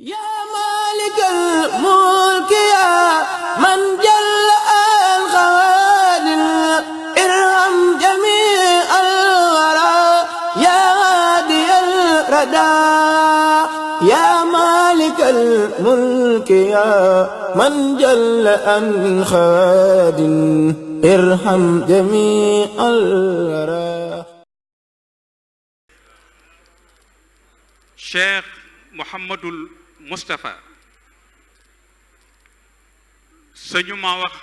yaa maalikal mulki yaa man jalla al xawaadir irham jamii al waraa yaa haadiyal radaa yaa maalikal mulki yaa man jalla al xawaadir irham jamii al waraa. Cheikh Mouhamadul Moustapha sañu ma wax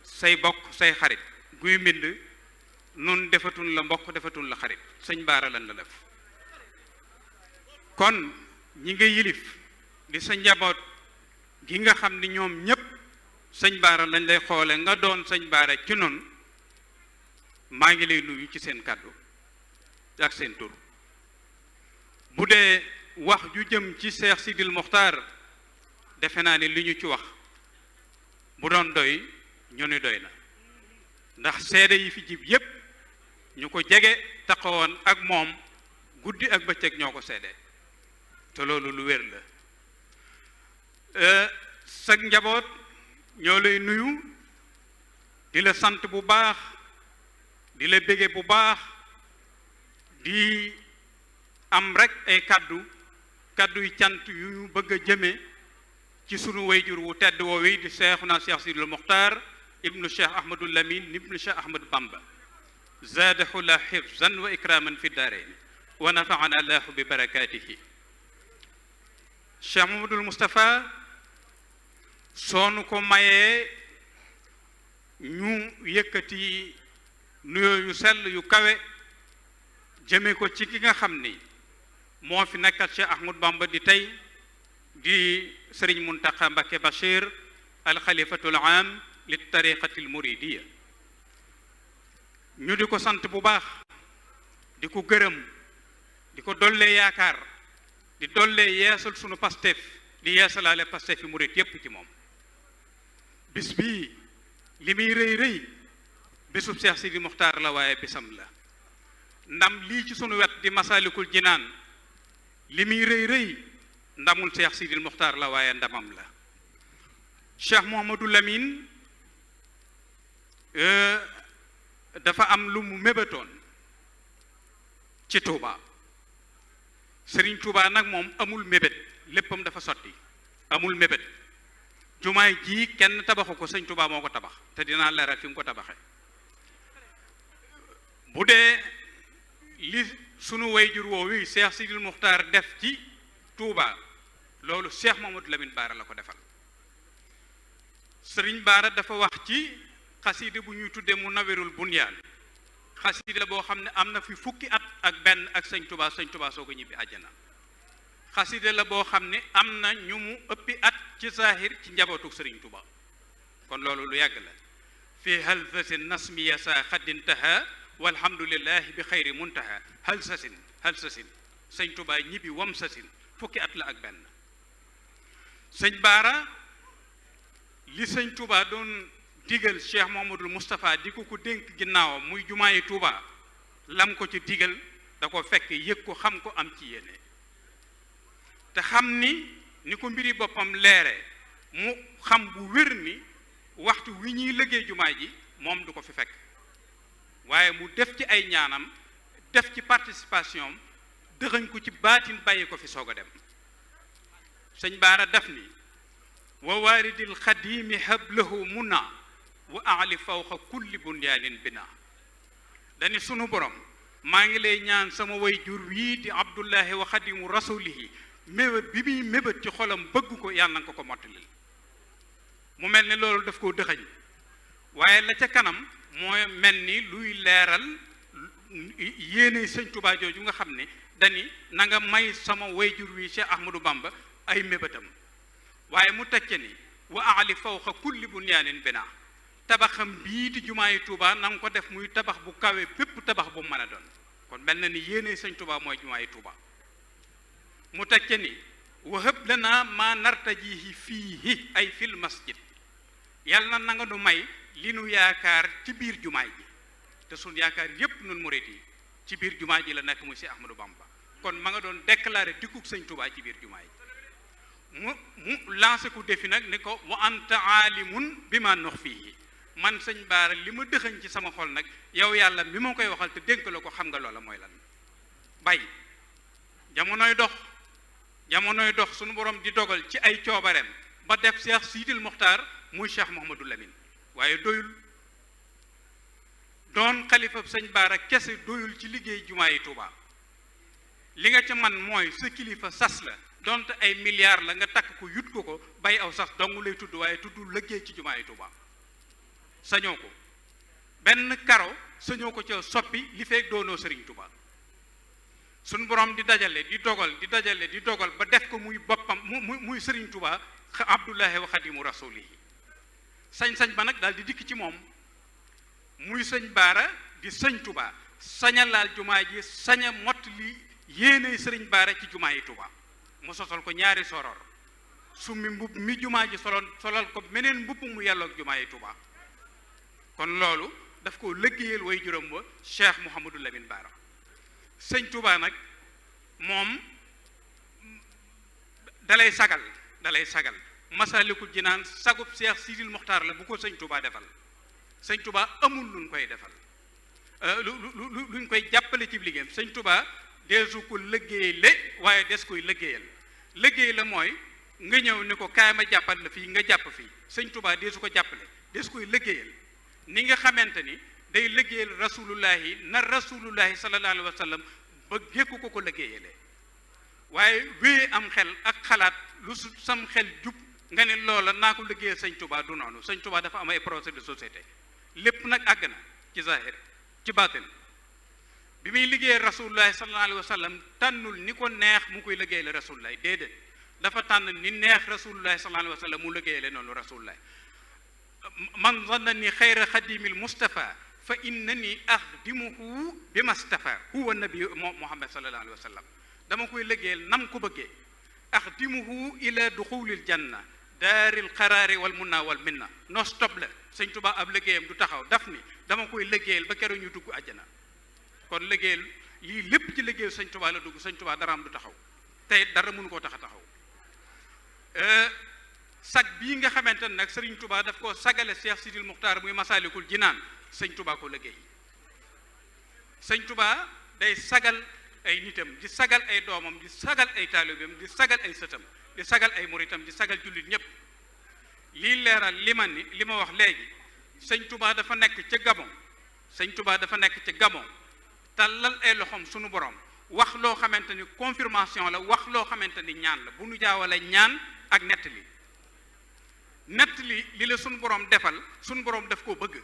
say bokk say xarit guy mbind nun defatun la mbokk defatun la xarit sëñ baara lan la def kon ñi nga yilif di sa njaboot gi nga xam ni ñoom ñépp sëñ baara lañ lay xoole nga doon sëñ baara ci noonu maa ngi lay nuyu ci seen kàddu ak seen tur bu dee wax ju jëm ci Cheikh Sidil Mokhtar defe naa ni li ñu ci wax bu doon doy ñu ni doy na ndax seede yi fi jib yépp ñu ko jege taxawoon ak moom guddi ak bëccëg ñoo ko seede te loolu lu wér la sag njaboot ñoo lay nuyu di la sant bu baax di la bége bu baax di am rek ay kaddu yu cant yu ñu bëgg a jëme ci sunu wayjur wu tedd woowi di Cheikhuna Cheikh Sidil Mokhtar ibnu Cheikh Ahmadul Lamin ibnu Cheikh Ahmad Bamba zaadahu la hifzan wa ikraman fi daarayni wa nafaana allahu bi barakatihi. Cheikh Mamadul Moustapha soonu ko mayee ñu yëkkati nuyoo yu sell yu kawe jëme ko ci ki nga xam ni moo fi nekkat Cheikh Ahmad Bamba di tey di Sëriñ Muntaqa Mbakke Bachir al xalifatul aam li tariqatil muridiya ñu di ko sant bu baax di ko gërëm di ko dollee yaakaar di dollee yeesal sunu pastef di yeesalaale pastef yi murid yépp ci moom bis bii li muy rëy rëy bisub Cheikh Sidi Mokhtar la waaye bisam la ndam lii ci sunu wet di Masalikul Jinaan li muy rëy rëy ndamul Cheikh Sidil Mokhtar la waaye ndamam la. Cheikh Mouhamadou Lamine dafa am lu mu mébatoon ci Touba Serigne Touba nag moom amul mébét léppam dafa sotti amul mébét jumaay ji kenn tabaxu ko sëñ Touba moo ko tabax te dinaa leeral fi mu ko tabaxee bu dee li sunu wayjur woowu Cheikh Sidil Mokhtar def ci Touba loolu Cheikh Mamadou Lamine Baara la ko defal Sëriñ Baara dafa wax ci xasida bu ñuy tuddee mu nawirul bunyaan xasida boo xam ne am na fi fukki at ak benn ak sëñ Touba soo ko ñibbi àjjana xasida la boo xam ne am na ñu mu ëppi at ci zahir ci njabootu Sëriñ Touba kon loolu lu yàgg la fi halfatin nasmiya sa xaddintaha walhamdulillahi bi xayri muntaha hal sasin sëñ Touba ñibbi wam sasin fukki at la ak benn sëñ Baara li sëñ Touba doon digal Cheikh Mouhamadoul Moustapha di ko dénk ginnaawam muy jumaayi Touba lam ko ci digal da ko fekk yëg ko xam ko am ci yéene te xam ni ko mbiri boppam leere mu xam bu wér ni waxtu wi ñuy liggéey jumaa ji moom du ko fi fekk waaye mu def ci ay ñaanam def ci participation dëxañ ko ci baatin bàyyi ko fi soog a dem sëñ Baara def ni wa waaridil xadimi hablahu munna wa aali fawqa kulli bunyaanin bina dani sunu borom maa ngi lay ñaan sama way jur wii di abdullahi wa xadimu rasulihi mébét bi muy mébét ci xolam bëgg ko yàlla nga ko mottalil mu mel ni loolu daf koo dëxañ waaye la ca kanam mooy mel ni luy leeral yéene sëñ Touba jooju nga xam ne dani na nga may sama wayjur wi Cheikh Ahmadou Bamba ay mébétam waaye mu tecce ni wa aali fawqa kulli bunyaanin bina tabaxam bii di jumaayi Touba na nga ko def muy tabax bu kawe bépp tabax bu mën a doon kon mel na ni yéene sëñ Touba mooy jumaayi Touba mu tecce ni wa hëb lana ma nartajihi fiihi ay fil masjid yàlla na nga nu may li nu yaakaar ci biir jumaay ji te sun yaakaar yépp nun murid yi ci biir jumaa ji la nekk muy si Ahmadou Bamba kon ma nga doon déclaré dikkug sëñ Touba ci biir jumaa ji mu lancé ku defi nag ni ko wa anta aalimun bi ma nox fii man sëñ Baara li ma dëxañ ci sama xol nag yow yàlla mi ma koy waxal te dénk la ko xam nga loola mooy lan bay jamonoy dox suñu borom di dogal ci ay coobareem ba def Cheikh Sidil Mokhtar muy Cheikh Mouhamadou Lamine waaye doyul doon xalifa sëñ Baara kese doyul ci liggéey jumaa yi Tuubaa li nga ca man mooy sa kilifa sas la donte ay milliards la nga takk ko yut ko bay aw sas dong lay tudd waaye tuddul liggéey ci jumaa yi Tuubaa sañoo ko benn karo sañoo ko ca soppi li fekk doonoo Sëriñ Tuubaa suñ borom di dajale di dogal ba def ko muy boppam muy Sëriñ Tuubaa Abdullahi wa Xadimu Rasulihi sañ-sañ ba nag daal di dikk ci moom muy sëñ Baara di sëñ Tuubaa saña laal jumaa ji saña mott li yéene Sëriñ Baara ci jumaa yi Tuubaa mu sosal ko ñaari soror summi mbubb mi jumaa ji solal ko meneen mbubb mu yàlloog jumaa yi Tuubaa kon loolu daf ko liggéeyal way juróom ba Cheikh Mouhamadou Lamine Baara sëñ Tuubaa nag moom dalay sagal Masaalikul Jinaan sagub Cheikh Sidil Mokhtar la bu ko sëñ Tuubaa defal sëñ Tuubaa amul luñ koy defal luñ koy jàppale ci liggéeyam sëñ Tuubaa deesu ko liggéeyale waaye des koy liggéey la mooy nga ñëw ni ko kaay ma jàppal la fii nga jàpp fii sëñ Tuubaa deesu ko jàppale des koy liggéeyal ni nga xamante ni day liggéeyal rasulullahi na rasulullahi sallallahu alayhi wa sallam ba gékku ko liggéeyale waaye wéye am xel ak xalaat lu sam xel jub nga ne loola naa ko liggéeyal sëñ Tuubaa du noonu sëñ Tuubaa dafa am ay projet de société lépp nag àgg na ci zahir ci baatin bi muy liggéeyal rasulullahi sallallahu alayhi wa sallam tànnul ni ko neex mu koy liggéeyal rasulullahi déedéet dafa tànn ni neex rasulullahi sallallahu alayhi wa sallam mu liggéeyale noonu rasulullahi man zanna ni xayra xadimil Mustafa fa innani axdimuhu bi mastafa huwa nabi Muhammad sallallahu alayhi wa sallam dama koy liggéeyal nam ko bëggee axdimuhu ila duxulil janna daaril qaraari wal munna wal minna no stop la sëñ Tuubaa ab liggéeyam du taxaw daf ni dama koy liggéeyal ba keroog ñu dugg àjjana kon liggéeyal lii lépp ci liggéeyal sëñ Tuubaa la dugg sëñ Tuubaa daraam du taxaw tey dara mënu koo tax a taxaw sag bii nga xamante ne nag sëriñ Tuubaa daf ko sagale Cheikh Sidil Mokhtar muy Masaalikul Jinaan sëñ Tuubaa ko liggéey sëñ Tuubaa day sagal ay nitam di sagal ay doomam di sagal ay taalibeem di sagal ay sëtam di sagal ay muritam di sagal jullit ñépp lii leeral li ma wax léegi sëñ Tuubaa dafa nekk ca Gabon tàllal ay loxoom sunu borom wax loo xamante ni confirmation la wax loo xamante ni ñaan la bu nu jaawale ñaan ak nettali li la sunu borom defal sunu borom daf koo bëgg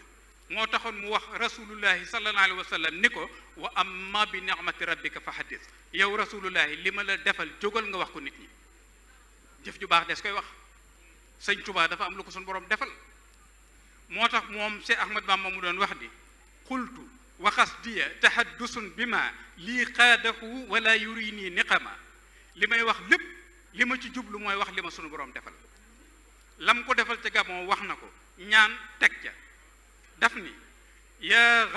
moo taxoon mu wax rasulullahi sallallahu alayhi wa sallam ni ko wa amma bi ni'mati rabbika fa haddis yow rasulullahi li ma la defal jógal nga wax ko nit ñi jëf ju baax des koy wax sëñ Tuubaa dafa am lu ko sunu borom defal moo tax moom Cheikh Ahmad Bamba mu doon wax di qultu wa xasdiya tahaddusun bi ma lii qaadahu wala yurini niqama li may wax lépp li ma ci jublu mooy wax li ma sunu borom defal lam ko defal ca Gabon wax na ko ñaan teg ca daf ni yaa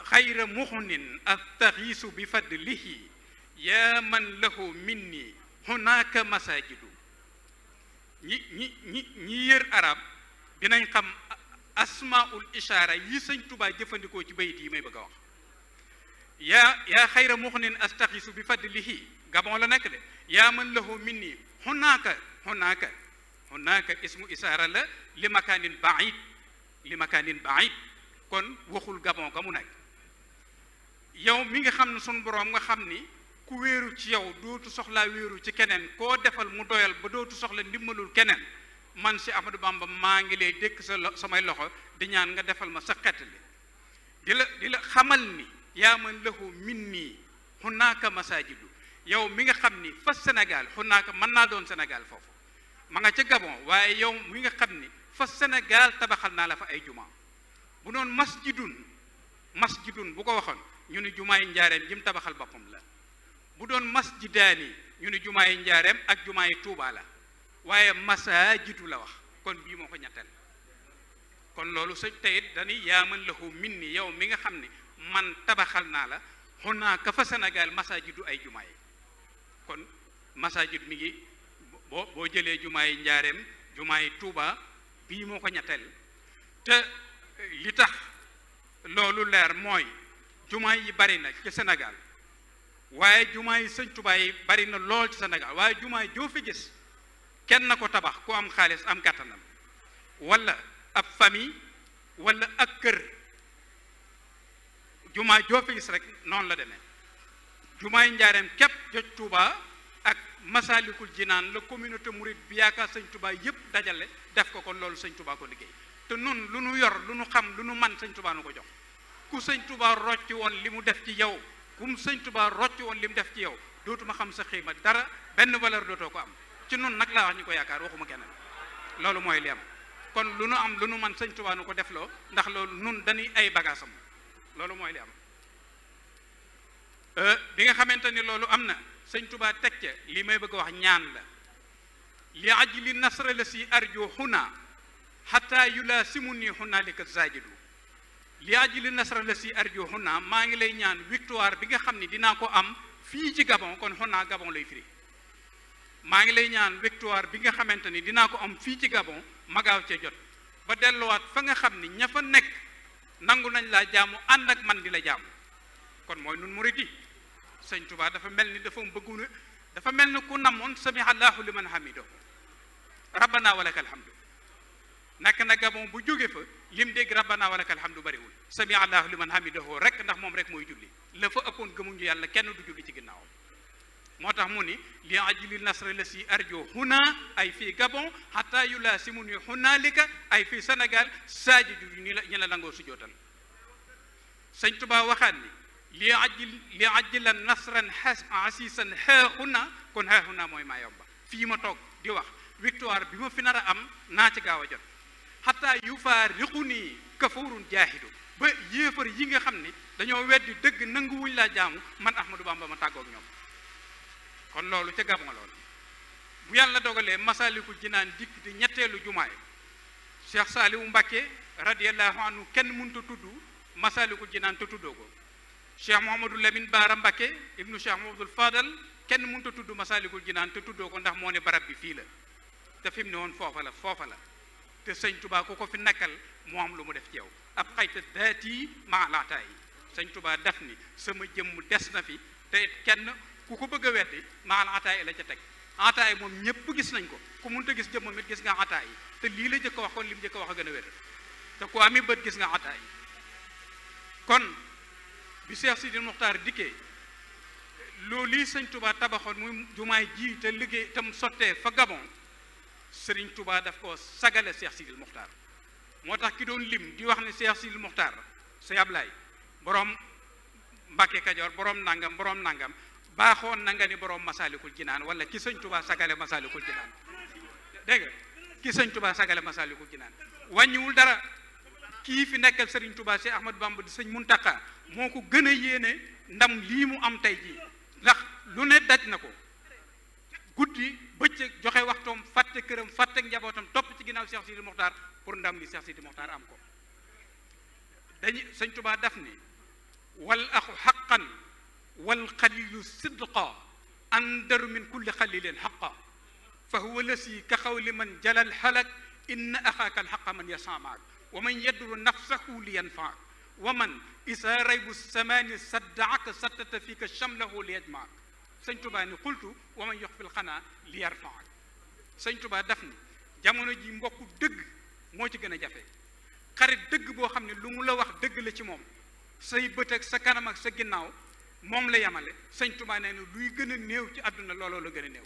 xayra muxnin astaxiisu bi fadlihi yaa man lahu minni hunaaka masajidu ñi yër arab dinañ xam asmaul ishaara yi sëñ Tuubaa jëfandikoo ci bayit yi may bëgg a wax yaa xayra muxnin astaxiisu bi fadlihi Gabon la nekk de yaa man lahu minni hunaaka ismu isaara la li makaanin baid kon waxul Gabon ka mu nekk yow mi nga xam ne sunu boroom nga xam ni ku wéeru ci yow dootu soxlaa wéeru ci keneen koo defal mu doyal ba dootu soxla ndimbalul keneen man si Ahmadou Bamba maa ngi lay dékk samay loxo di ñaan nga defal ma sa xett li di la xamal ni yaa man lahu minni hunaaka masajidu yow mi nga xam ni fa Sénégal hunaaka mën naa doon Sénégal foofu ma nga ca Gabon waaye yow mi nga xam ni fa Sénégal tabaxal naa la fa ay juma bu doon masjidun bu ko waxoon ñu ni jumaay njaareem jim tabaxal boppam la bu doon masjidaani ñu ni jumaay njaareem ak jumaay Tuubaa la waaye masaajidu la wax kon bii moo ko ñetteel kon loolu sa teyit dañuy yaa man lahu minni yow mi nga xam ni man tabaxal naa la xunaaka fa Sénégal masaajidu ay jumaay kon masaajid mi ngi boo jëlee jumaay njaareem jumaay Tuuba bii moo ko ñetteel te li tax loolu leer mooy jumaay yi bari na ci Sénégal waaye jumaay yi sëñ Tuuba yi bari na lool ci Sénégal waaye jumaay joo fi gis kenn na ko tabax ku am xaalis am kàttanam wala ab famille wala ak kër jumaa joo fi gis rek noonu la demee jumaay njaareem képp joj Tuuba ak Masalikul Jinaan la communauté mouride bi yaakaar sëñ Tuuba yépp dajale def ko kon loolu sëñ Tuuba ko liggéey te nun lu nu yor lu nu xam lu nu man sëñ Tuuba nu ko jox ku sëñ Tuuba rocc woon li mu def ci yow kum sëñ Tuuba rocc woon li mu def ci yow dootuma xam sa xiima dara benn valeur dootoo ko am ci nun nag laa wax ñu ko yaakaar waxuma keneen loolu mooy li am kon lu nu am lu nu man sëñ Tuuba nu ko defloo ndax loolu nun dañuy ay bagaasam loolu mooy li am bi nga xamante ni loolu am na sëñ Tuuba teg ca li may bëgg a wax ñaan la li ajli nasra la si arjo xuna xata yulaasimu ni hunaalika zaajidu li ajli nasra la si arjo xuna maa ngi lay ñaan victoire bi nga xam ni dinaa ko am fii ci Gabon kon xunaa Gabon lay firi maa ngi lay ñaan victoire bi nga xamante ni dinaa ko am fii ci Gabon ma gaaw cee jot ba delluwaat fa nga xam ni ña fa nekk nangu nañ laa jaamu ànd ak man di la jaamu kon mooy nun murid yi sëñ Tuuba dafa mel ni dafa mel ni ku namoon sami allahu liman hamido rabbana walakal hamdu nekk na Gabon bu jóge fa lim dégg rabbana walakal hamdu bariwul sami allahu liman hamidahu rek ndax moom rek mooy julli la fa ëppoon gëmuñu yàlla kenn du julli ci ginnaaw moo tax mu ni li ajli nasra la si arjo huna ay fii Gabon hatta yulaasimu ni hunaalika ay fii Sénégal saajidu ñu la nangoo sujootal sëñ Tuuba waxaat ni li ajla nasran asisan xeexuna kon xeexuna mooy maa yomba fii ma toog di wax victoire bi ma fi nar a am naa ci gaaw a jot xataa yu faariqu nii kafurun jaahidu ba yéefar yi nga xam ni dañoo weddi dëgg nanguwuñ laa jaamu man Ahmadou Bamba ma tàggoog ñoom kon loolu ca Gabon loolu bu yàlla dogalee Masalikul Jinaan dikk di ñetteelu jumaay Cheikh Saliou Mbacké radiyallahu anhu kenn mënta tudd Masalikul Jinaan te tuddoo ko Cheikh Mouhamadou Lamine Bara Mbacké ibnu Cheikh Mouhamadoul Fadal kenn mënut a tudd Masalikul Jinaan te tuddoo ko ndax moo ne barab bi fii la te fi mu ne woon foofa la te sëñ Tuuba ku ko fi nekkal moo am lu mu def ci yow ab xayta daati maa laataay sëñ Tuuba def ni sama jëmm des na fi te kenn ku ko bëgg a weddi maa laataay la ca teg ataay moom ñëpp gis nañ ko ku mënut a gis jëmmam it gis nga ataay te lii la jëkk a wax kon li mu jëkk a wax a gën a wér te ku ami bët gis nga ataay kon bi Cheikh Sidil Muxtaar dikkee loolu lii sëñ Tuuba tabaxoon muy jumaay ji te liggéey tam sottee fa Gabon sëriñ Tuuba daf ko sagale Cheikh Sidil Muxtaar moo tax ki doon lim di wax ne Cheikh Sidil Muxtaar sëñ Ablaay borom Mbàkke Kajoor borom nangam baaxoon na nga ni borom Masalikul Jinaan wala ki sëñ Tuuba sagale Masalikul Jinaan dégg nga ki sëñ Tuuba sagale Masalikul Jinaan wàññiwul dara kii fi nekkal sëriñ Tuuba Cheikh Ahmadou Bamba di sëñ Muntaxa moo ko gën a yéene ndam lii mu am tey jii ndax lu ne daj na ko guddi bëccëg joxe waxtoom fàtte këram fàtte njabootam topp ci ginnaaw Cheikh Sidil Muxtaar pour ndam li Cheikh Sidil Muxtaar am ko dañu sëñ Tuuba daf ni wal axu xaqan wal xalilu sidqa andaru min kulli xalilin xaqa fa huwa lasi ka xawli man jalal xalak inna axaaka alxaqa man yasamaak wa man yadru nafsahu li yanfaak wa man isa raybu samaani saddaaka sattata fika chamlahu li yajmaak sëñ Tuuba ni xultu wa man yox fil xanaa li yarfaak sëñ Tuuba daf ni jamono ji mbokku dëgg moo ci gën a jafe xarit dëgg boo xam ne lu mu la wax dëgg la ci moom say bët ak sa kanam ak sa ginnaaw moom la yemale sëñ Tuuba nee na luy gën a néew ci àdduna looloo la gën a néew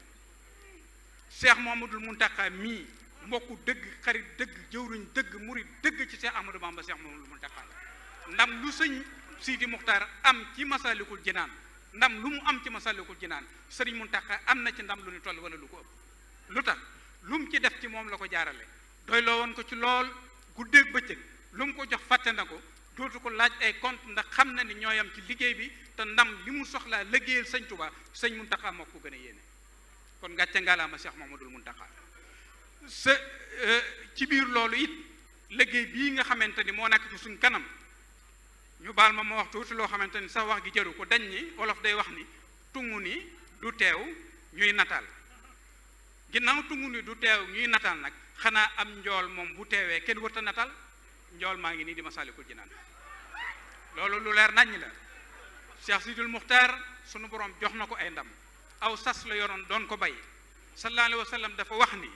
Cheikh Mouhamadoul Mountakha mii mbokku dëgg xarit dëgg jëwriñ dëgg murid dëgg ci Cheikh Ahmadou Bamba Cheikh Mouhamadoul Mountakha ndam lu sëñ Sidi Muxtaar am ci Masalikul Jinaan ndam lu mu am ci Masalikul Jinaan sëriñ Muntaxa am na ci ndam lu ni toll wala lu ko ëpp lu tax lu mu ci def ci moom la ko jaarale doy loo woon ko ci lool guddeeg bëccëg lu mu ko jox fàtte na ko dootu ko laaj ay compte ndax xam na ni ñooyam ci liggéey bi te ndam li mu soxlaa liggéeyal sëñ Tuuba sëñ Muntaxa moo ko gën a yéene kon gàcce ngalaama Cheikh Mouhamadoul Mountakha ci biir loolu it liggéey bii nga xamante ni moo nekk ci suñ kanam ñu baal ma wax tuuti loo xamante ni sax wax gi jëru ko dañ ni wolof day wax ni tungu ni du teew ñuy nataal ginnaaw tungu ni du teew ñuy natal nag xanaa am njool moom bu teewee kenn wërta natal njool maa ngi nii di Masaalikul Jinaan loolu lu leer naññ la. Cheikh Sidul Muxtaar sunu borom jox na ko ay ndam aw sas la yoroon doon ko bay sallallahu alayhi wa sallam dafa wax ni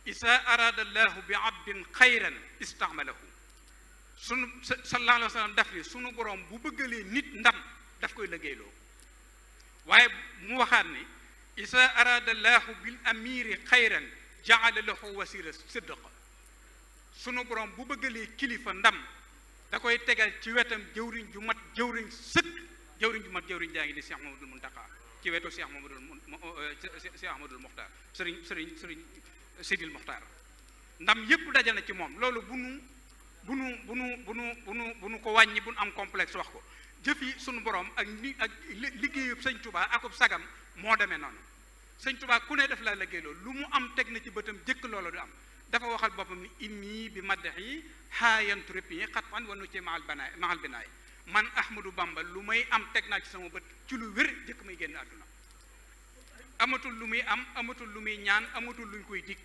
isa arada llahu bi abdin xayran istamalahu sunu sallallahu alayhi wa sallam daf ni sunu borom bu bëggalee nit ndam daf koy liggéeyloo waaye mu waxaat ni isa arada llahu bil amiri xayran jaala lahu wasira sidq sunu borom bu bëggalee kilifa ndam da koy tegal ci wetam jëwriñ ju mat jëwriñ sëkk jëwriñ ju mat jëwriñ jaa ngi di Cheikh Mamadou Muntaqa ci wetu Cheikh Ahmadul Muxtaar sëriñ Sidil Muxtaar ndam yépp daje na ci moom loolu bu nu ko wàññi bu nu am complexe wax ko jëf yi sunu borom ak liggéeyub sëñ Touba akub sagam moo demee noonu sëñ Touba ku ne def laa liggéey loolu lu mu am teg na ci bëtam jëkk loolu du am dafa waxal boppam ni inni bi maddahi haayantu rëpp yi xat fan wanu ci mahal binaay man Ahmadou Bamba lu may am teg naa ci sama bët ci lu wér jëkk may génn àdduna amatul lu muy am amatul lu muy ñaan amatul luñ koy dig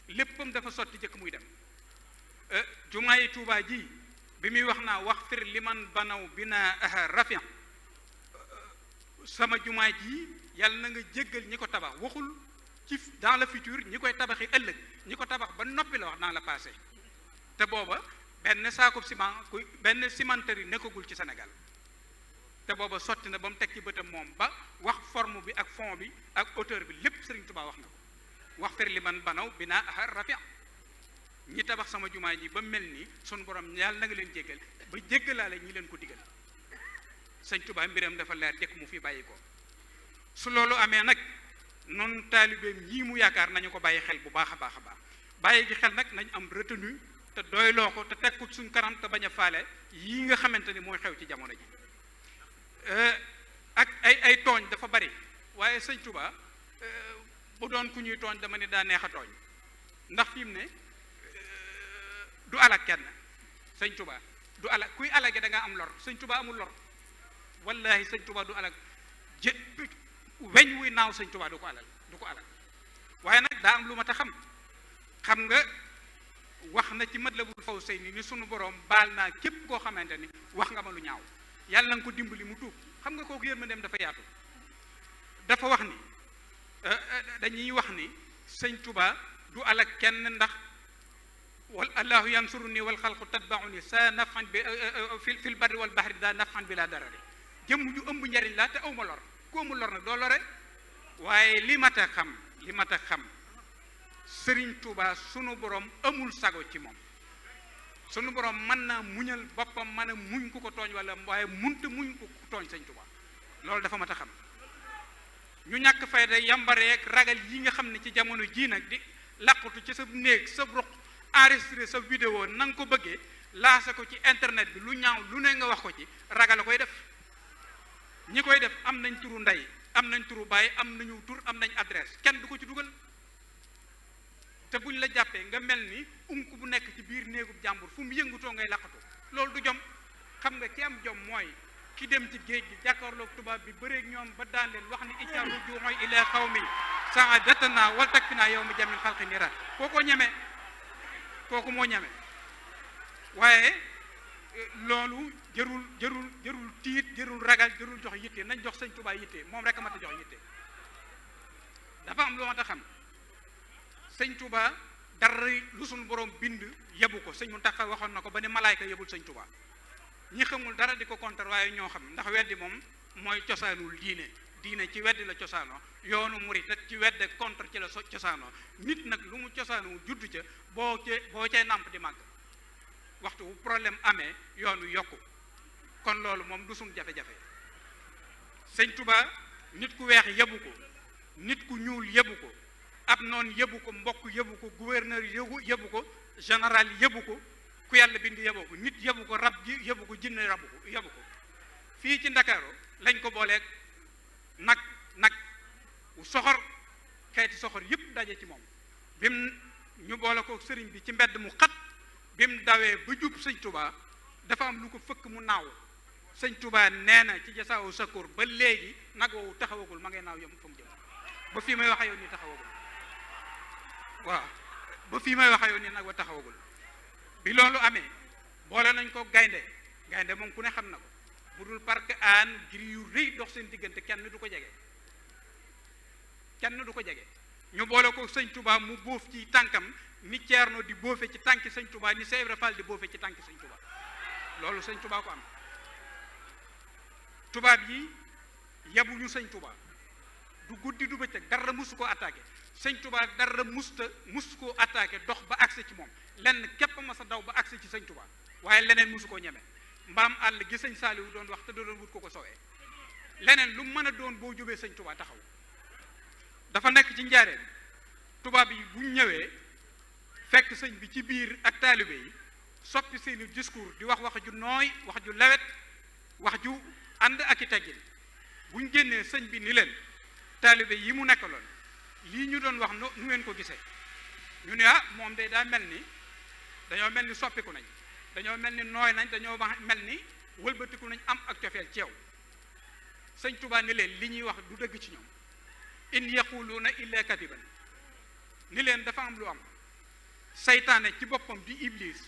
léppam dafa sotti jëkk muy dem jumaayi Tuubaa ji bi muy wax naa wax fir liman banaw bina rafi sama jumaa ji yàlla na nga jéggal ñi ko tabax waxul ci dans le futur ñi koy tabaxi ëllëg ñi ko tabax ba noppi la wax dans le passé te booba benn saakub ciment benn cimenterie nekkagul ci Sénégal te booba sotti na ba mu teg ci bëtam moom ba wax forme bi ak fond bi ak hauteur bi lépp Sëriñ Tuubaa wax na ko wax fir liman banaw bina rafi ñi tabax sama jumaa ji ba mel ni sunu borom yàlla na nga leen jéggal ba jéggalaale ñi leen ko digal Sëñ Tuubaa mbiram dafa leer jëkk mu fi bàyyi ko su loolu amee nag noonu taalibeem ñii mu yaakaar nañu ko bàyyi xel bu baax a baax a baax bàyyi gi xel nag nañ am retenu te doyloo ko te teg ko suñ kanam te bañ a faale yii nga xamante ni mooy xew ci jamono ji ak ay tooñ dafa bari waaye Sëñ Tuubaa bu doon ku ñuy tooñ dama ne daa neex a tooñ ndax fi mu ne du alak kenn Sëñ Tuubaa du alak kuy alage da nga am lor Sëñ Tuubaa amul lor wallahi Sëñ Tuubaa du alak weñ wuy naaw Sëñ Tuubaa du ko alal waaye nag daa am lu ma ta xam nga wax na ci Matlabul Fawzayni ni sunu borom baal naa képp koo xamante ni wax nga ma lu ñaaw yàlla na nga ko dimbali mu tuub xam nga kooku yërmandeem dafa yaatu dafa wax ni dañuy wax ni Sëñ Tuubaa du alak kenn ndax wal allahu yansuruni wal xalqu tatbauni sa nafan bi fil barri wal bahri daa nafan bi laa darari jëmm ju ëmb njariñ la te awma lor ku amul lor nag doo lore waaye li mat a xam Sëriñ Tuubaa sunu borom amul sago ci moom sunu borom mën naa muñal boppam mën a muñ ku ko tooñ wala waaye munta muñ ku tooñ Sëñ Tuubaa loolu dafa mat a xam ñu ñàkk fayda yambareek ragal yi nga xam ne ci jamono jii nag di làqutu ci sa néeg sa ruq enregistré sa vidéo na nga ko bëggee laasa ko ci internet bi lu ñaaw lu ne nga wax ko ci ragal a koy def ñi koy def am nañ turu ndey am nañ turu baay am nañu tur am nañ adresse kenn du ko ci dugal te buñ la jàppee nga mel ni unk bu nekk ci biir néegub jàmbur fu mu yëngutoo ngay laqatu loolu du jom xam nga ki am jom mooy ki dem ci géej gi jàkkaarloog tubaab bi bëreeg ñoom ba daan leen wax ni icca rujuu'i ila qawmi sa'adatana wal takfina yawma jamil xalqi nira kooku moo ñeme waaye loolu jërul tiit jërul ragal jërul jox yitte nañ jox Sëñ Tuubaa yitte moom rek a mat a jox yitte dafa am lu ma ta xam Sëñ Tuubaa dara lu suñu borom bind yebu ko Sëñ Muntaxa waxoon na ko ba ne malaayka yebul Sëñ Tuubaa ñi xamul dara di ko contre waaye ñoo xam ndax weddi moom mooy cosaanul diine ci weddi la cosaanoo yoonu murit ci wedde contre ci la cosaanoo nit nag lu mu cosaanoo juddu ca boo cay nàmp di màgg waxtu bu problème amee yoonu yokku kon loolu moom du suñ jafe-jafe Sëñ Tuubaa nit ku weex yebu ko nit ku ñuul yebu ko ab noon yebu ko mbokk yebu ko gouverneur yebu ko général yebu ko ku yàlla bind yebu ko nit yebu ko rab ji yebu ko jinne yebu ko fii ci Ndakaaru lañ ko booleeg nag soxor xeeti soxor yëpp daje ci moom bim ñu boole ko sëriñ bi ci mbedd mu xat bim dawee ba jub Sëñ Tuubaa dafa am lu ko fëkk mu naaw Sëñ Tuubaa nee na ci jasaawu sakoor ba léegi nag woowu taxawagul ma ngay naaw yom fa mu jëm ba fii may wax yow nii taxawagul waaw ba fii may wax yow nii nag wa taxawagul bi loolu amee boole nañ ko gaynde moom ku ne xam na ko bu dul parc aan gir yu rëy dox seen diggante kenn du ko jege ñu boole ko sëñ Touba mu bóof ci tànkam ni Ceerno di bóofe ci tànki sëñ Touba ni Cheikh Ibra Fall di bóofe ci tànki sëñ Touba loolu sëñ Touba ko am tubaab yi yabuñu sëñ Touba du guddi du bëccëg dara musu ko attaqué sëñ Touba dara musu ko attaqué dox ba accès ci moom lenn képp ma sa daw ba accès ci sëñ Touba waaye leneen musu koo ñeme mbaam àll gi sëñ Saaliwu doon wax te doon wut ko sowee leneen lu mën a doon boo jógee sëñ Touba taxaw dafa nekk ci njaareen tubaab yi bu ñëwee fekk sëñ bi ci biir ak taalibe yi soppi seeni discours di wax ju nooy wax ju lewet wax ju ànd ak i teggin buñ génnee sëñ bi ni leen taalibe yi mu nekkaloon lii ñu doon wax nu ngeen ko gisee ñu ne moom de daa mel ni dañoo mel ni soppiku nañ dañoo mel ni nooy nañ dañoo mel ni wëlbatiku nañ am ak cofeel ci yow sëñ Tuubaa ni leen li ñuy wax du dëgg ci ñoom in yaquluuna illa kadiban ni leen dafa am lu am saytaane ci boppam di iblis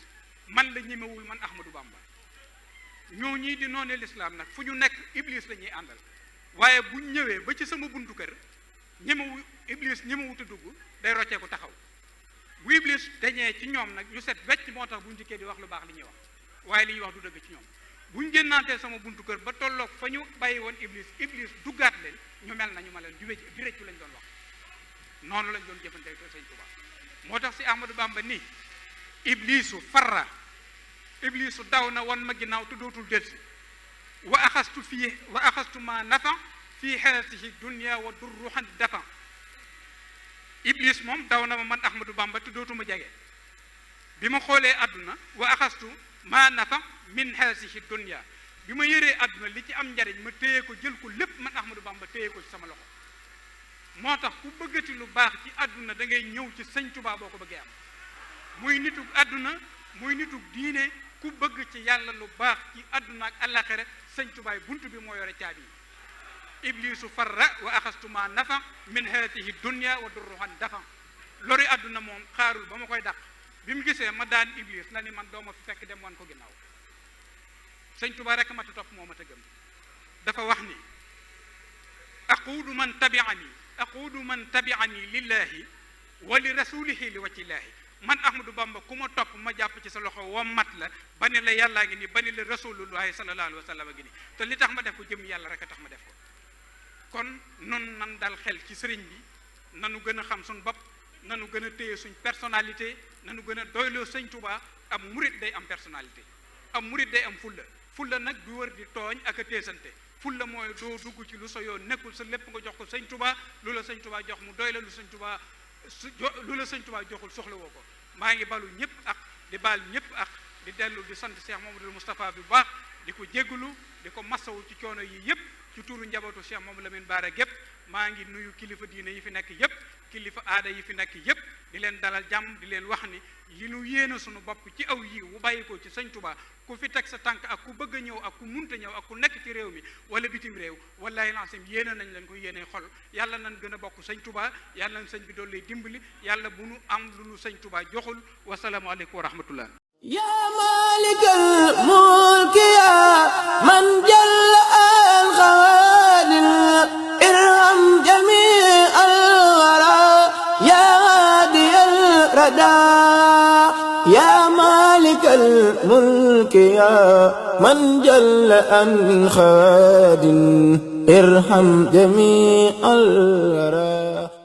man la ñemewul man Ahmadou Bamba ñoo ñii di noone lislaam nag fu ñu nekk iblis la ñuy àndal waaye buñ ñëwee ba ci sama buntu kër iblis ñemewut a dugg day roccee ko taxaw bu iblis dañee ci ñoom nag ñu set wecc moo tax buñ dikkee di wax lu baax li ñuy wax waaye li ñuy wax du dëgg ci ñoom buñ génnaantee sama buntu kër ba tolloog fa ñu bàyyi woon iblis duggaat leen ñu mel nañu ma leen di réccu lañ doon wax noonu lañ doon jëfante sëñ Tuubaa moo tax si Ahmadou Bamba ni iblisu farra iblisu daw na wan ma ginnaaw te dootul delsi wa axastu ma nafa fii xeeratihi dunya wa durruhan dafa iblis moom daw na ma man Ahmadou Bamba te dootuma jege bi ma xoolee àdduna wa axastu ma nafa min xeeratihi dunya bi ma yëree àdduna li ci am njariñ ma téye ko jël ko lépp man Ahmadou Bamba téye ko ci sama loxo moo tax ku bëggati lu baax ci àdduna da ngay ñëw ci sëñ Tuubaa boo ko bëggee am muy nitug àdduna muy nitug diine ku bëgg ci yàlla lu baax ci àdduna ak àllaaxira sëñ Tuubaa buntu bi moo yore caabi iblisu farra wa axastu ma nafa min haatihi dunya wa durruhan dafa lori àdduna moom xaarul ba ma koy dàq bi mu gisee ma daan iblis la ni man dooma fi fekk dem wan ko ginnaaw sëñ Tuubaa rek ma ta topp moo ma ta gëm dafa wax ni aquudu man tabi'ani lillahi wa li rasulihi li wajhillahi man Ahmadou Bamba ku ma topp ma jàpp ci sa loxo wa mat la ba ni la yàllaa ngi nii ba ni la rasulullahi sallallahu alayhi wa sallam ngi nii te li tax ma def ko jëm yàlla rek a tax ma def ko kon nun nan dal xel ci sëriñ bi nanu gën a xam suñ bopp nanu gën a téye suñ personnalité nanu gën a doyloo sëñ Tuubaa am murit day am personnalité am murit day am fulla nag du wër di tooñ ak a teesante fulla mooy doo dugg ci lu sa yoon nekkul sa lépp nga jox ko sëñ Tuubaa lu la sëñ Tuubaa jox mu doy la lu la sëñ Tuubaa joxul soxla woo ko maa ngi balu ñëpp ak di baal ñëpp ak di dellu di sant Cheikh Mamadou Moustapha bi bu baax di ko jégalu di ko masawu ci coono yi yëpp ci tuuru njabootu Cheikh Mamadou Lamine Bara gépp maa ngi nuyu kilifa diine yi fi nekk yëpp kilifa aada yi fi nekk yëpp di leen dalal jàmm di leen wax ni li nu yéene suñu bopp ci aw yi wu bàyyi ko ci sëñ Tuubaa ku fi teg sa tànk ak ku bëgg a ñëw ak ku munta ñëw ak ku nekk ci réew mi wala bitim réew wallahi laasim yéene nañ leen ko yéene xol yàlla nañ gën a bokk sëñ Tuubaa yàlla nañ sëñ bi doon lay dimbali yàlla bu nu am lu nu sëñ Tuubaa joxul wasalaamu aleykum wa rahmatullah yaa maalikal mulki yaa man jalla al xawaadir irham jamii al waraa yaa haadiyal radaa yaa maalikal mulki yaa man jalla al xawaadir irham jamii al waraa